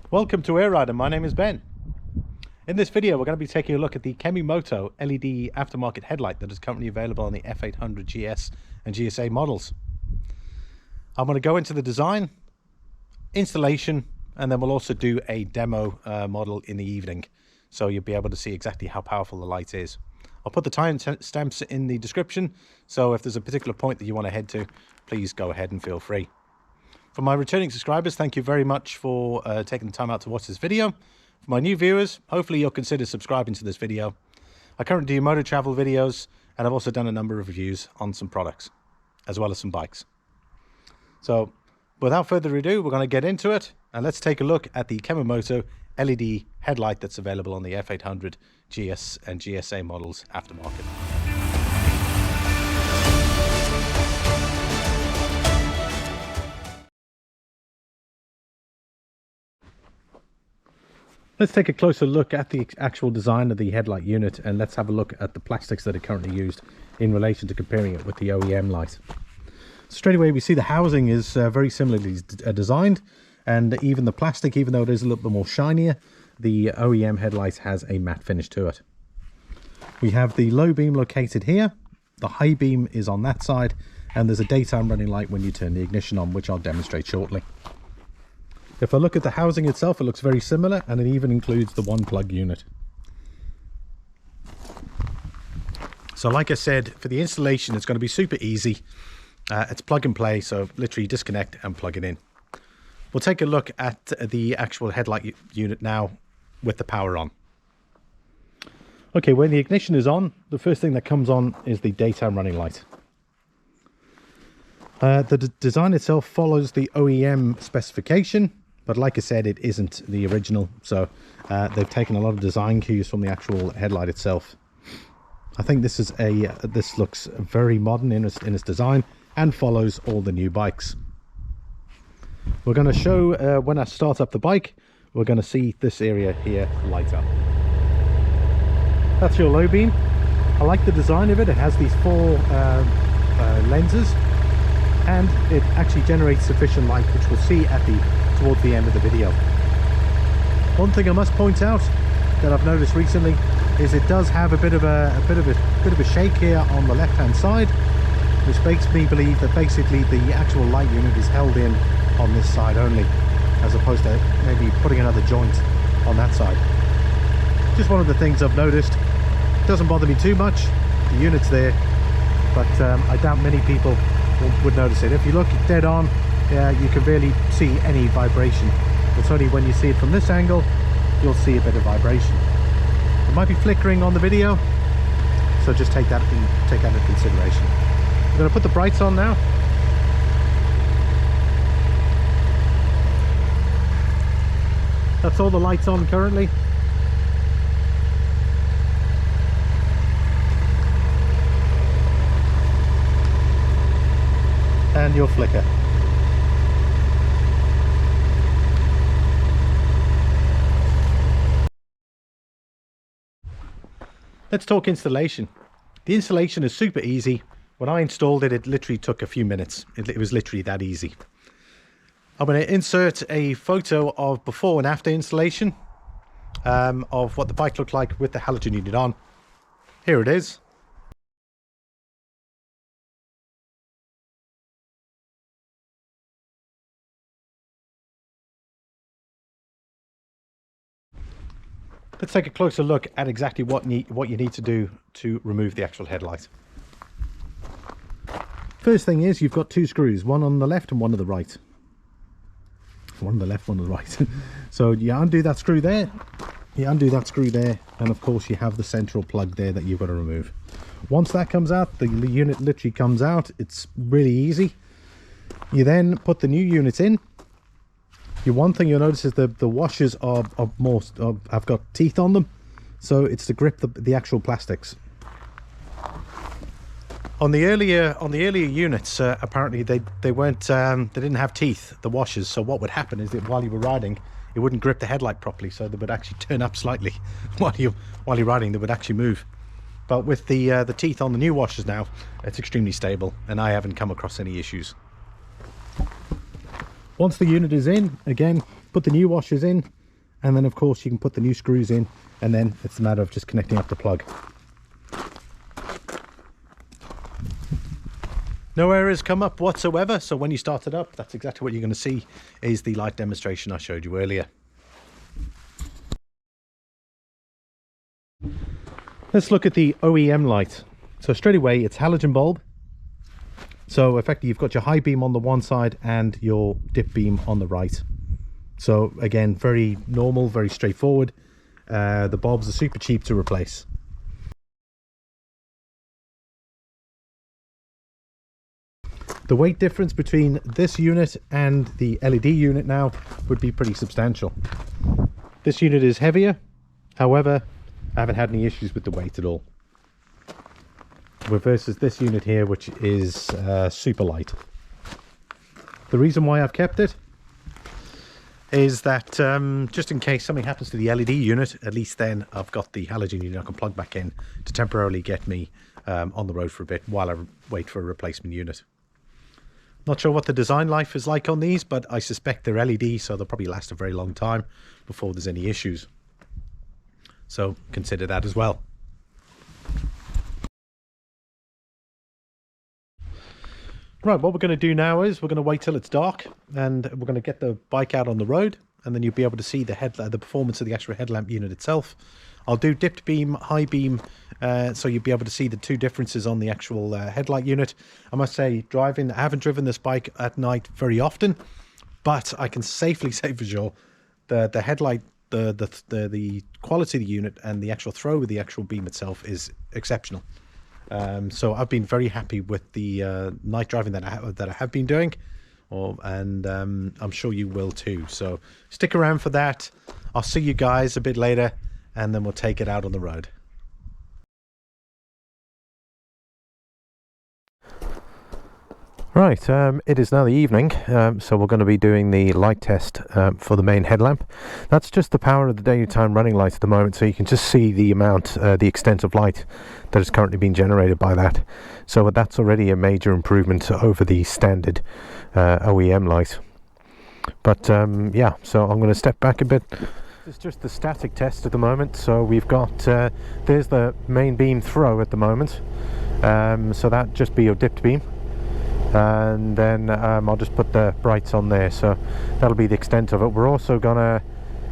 Welcome to Éire Rider. My name is Ben. In this video we're going to be taking a look at the Kemimoto LED aftermarket headlight that is currently available on the F800GS and GSA models. I'm going to go into the design, installation, and then we'll also do a demo model in the evening, so you'll be able to see exactly how powerful the light is. I'll put the timestamps in the description, so if there's a particular point that you want to head to, please go ahead and feel free. For my returning subscribers, thank you very much for taking the time out to watch this video. For my new viewers, hopefully you'll consider subscribing to this video. I currently do motor travel videos, and I've also done a number of reviews on some products, as well as some bikes. So, without further ado, we're going to get into it, and let's take a look at the Kemimoto LED headlight that's available on the F800GS and GSA models aftermarket. Let's take a closer look at the actual design of the headlight unit, and let's have a look at the plastics that are currently used in relation to comparing it with the OEM light. Straight away we see the housing is very similarly designed, and even the plastic, even though it is a little bit more shinier, the OEM headlight has a matte finish to it. We have the low beam located here, the high beam is on that side, and there's a daytime running light when you turn the ignition on, which I'll demonstrate shortly. If I look at the housing itself, it looks very similar, and it even includes the one plug unit. So like I said, for the installation it's going to be super easy. It's plug and play, so literally disconnect and plug it in. We'll take a look at the actual headlight unit now with the power on. Okay, when the ignition is on, the first thing that comes on is the daytime running light. The design itself follows the OEM specification, but like I said, it isn't the original, so they've taken a lot of design cues from the actual headlight itself. I think this is this looks very modern in its design and follows all the new bikes. We're going to show when I start up the bike, we're going to see this area here light up. That's your low beam. I like the design of it. It has these four lenses, and it actually generates sufficient light, which we'll see towards the end of the video. One thing I must point out that I've noticed recently is it does have a bit of a shake here on the left hand side, which makes me believe that basically the actual light unit is held in on this side only, as opposed to maybe putting another joint on that side. Just one of the things I've noticed. Doesn't bother me too much, the unit's there, but I doubt many people would notice it. If you look dead on, you can barely see any vibration. It's only when you see it from this angle you'll see a bit of vibration. It might be flickering on the video, so just take that into consideration. I'm going to put the brights on now. That's all the lights on currently. And your flicker. Let's talk installation. The installation is super easy. When I installed it, it literally took a few minutes. It was literally that easy. I'm going to insert a photo of before and after installation of what the bike looked like with the halogen unit on. Here it is. Let's take a closer look at exactly what you need to do to remove the actual headlight. First thing is, you've got two screws, one on the left and one on the right. One on the left, one on the right. So you undo that screw there, you undo that screw there, and of course you have the central plug there that you've got to remove. Once that comes out, the unit literally comes out. It's really easy. You then put the new unit in. One thing you'll notice is the washers have got teeth on them, so it's to grip the actual plastics. On the earlier units, apparently they didn't have teeth, the washers. So what would happen is that while you were riding, it wouldn't grip the headlight properly, so they would actually turn up slightly while you're riding. They would actually move. But with the teeth on the new washers now, it's extremely stable, and I haven't come across any issues. Once the unit is in, again, put the new washers in, and then of course you can put the new screws in, and then it's a matter of just connecting up the plug. No errors come up whatsoever, so when you start it up, that's exactly what you're going to see is the light demonstration I showed you earlier. Let's look at the OEM light. So straight away, it's halogen bulb. So effectively, you've got your high beam on the one side and your dip beam on the right. So again, very normal, very straightforward. The bulbs are super cheap to replace. The weight difference between this unit and the LED unit now would be pretty substantial. This unit is heavier, however, I haven't had any issues with the weight at all. Versus this unit here, which is super light. The reason why I've kept it is that just in case something happens to the LED unit, at least then I've got the halogen unit I can plug back in to temporarily get me on the road for a bit while I wait for a replacement unit. Not sure what the design life is like on these, but I suspect they're LED, so they'll probably last a very long time before there's any issues. So consider that as well. Right, what we're going to do now is we're going to wait till it's dark, and we're going to get the bike out on the road, and then you'll be able to see the performance of the actual headlamp unit itself. I'll do dipped beam, high beam, so you'll be able to see the two differences on the actual headlight unit. I must say, I haven't driven this bike at night very often, but I can safely say for sure the headlight, the quality of the unit and the actual throw with the actual beam itself is exceptional. So I've been very happy with the night driving that I have been doing, and I'm sure you will too. So stick around for that. I'll see you guys a bit later, and then we'll take it out on the road. Right, it is now the evening, so we're going to be doing the light test for the main headlamp. That's just the power of the daytime running light at the moment, so you can just see the amount, the extent of light that is currently being generated by that. So that's already a major improvement over the standard OEM light. But yeah, so I'm going to step back a bit. It's just the static test at the moment, so we've got, there's the main beam throw at the moment, so that just be your dipped beam. And then I'll just put the brights on there, so that'll be the extent of it. We're also gonna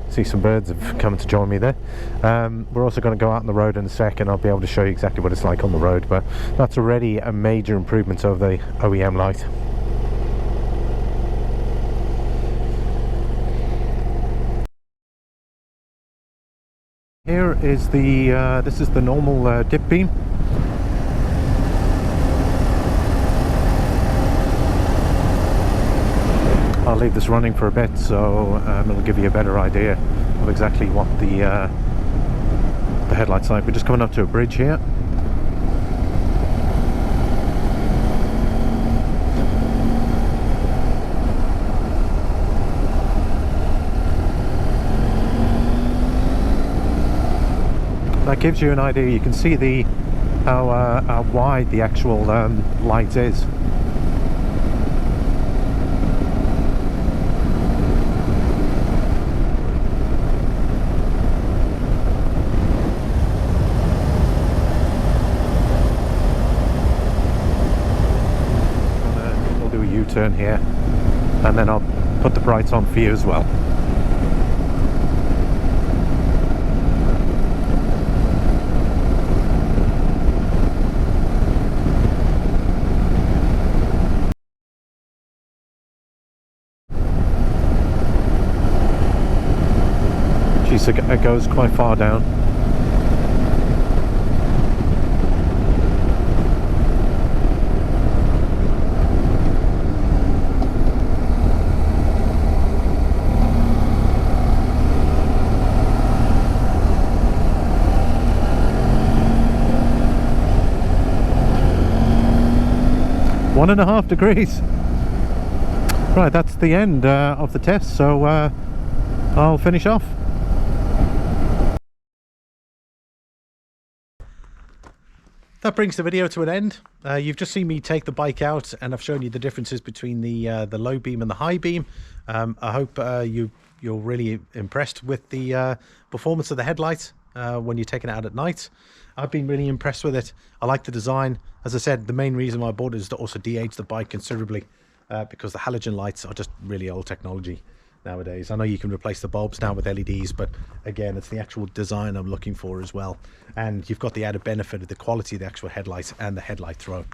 see some birds have come to join me there. We're also going to go out on the road in a second. I'll be able to show you exactly what it's like on the road, but that's already a major improvement over the OEM light. Here is the this is the normal dip beam. I'll leave this running for a bit, so it'll give you a better idea of exactly what the headlight's like. We're just coming up to a bridge here. That gives you an idea. You can see how wide the actual light is. Turn here, and then I'll put the brights on for you as well. Geez, it goes quite far down. One and a half degrees. Right, that's the end of the test, so I'll finish off. That brings the video to an end. You've just seen me take the bike out, and I've shown you the differences between the low beam and the high beam. I hope you you're really impressed with the performance of the headlight when you're taking it out at night. I've been really impressed with it. I like the design. As I said, the main reason why I bought it is to also de-age the bike considerably, because the halogen lights are just really old technology nowadays. I know you can replace the bulbs now with LEDs, but again, it's the actual design I'm looking for as well. And you've got the added benefit of the quality of the actual headlights and the headlight throw.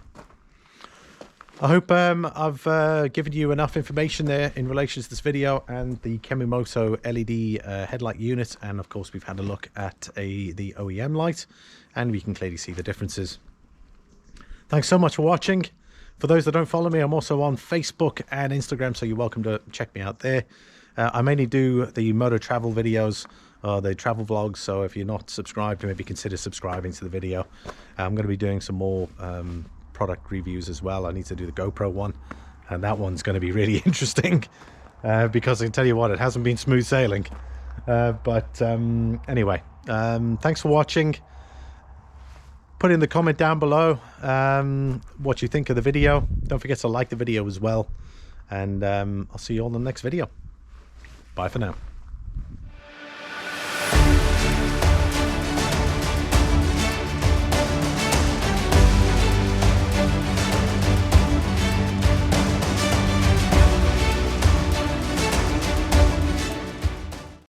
I hope I've given you enough information there in relation to this video and the Kemimoto LED headlight unit. And of course, we've had a look at the OEM light, and we can clearly see the differences. Thanks so much for watching. For those that don't follow me, I'm also on Facebook and Instagram, so you're welcome to check me out there. I mainly do the moto travel videos, the travel vlogs, so if you're not subscribed, maybe consider subscribing to the video. I'm going to be doing some more product reviews as well. I need to do the GoPro one, and that one's going to be really interesting because I can tell you what, it hasn't been smooth sailing. Anyway, thanks for watching. Put in the comment down below what you think of the video. Don't forget to like the video as well, and I'll see you all in the next video. Bye for now.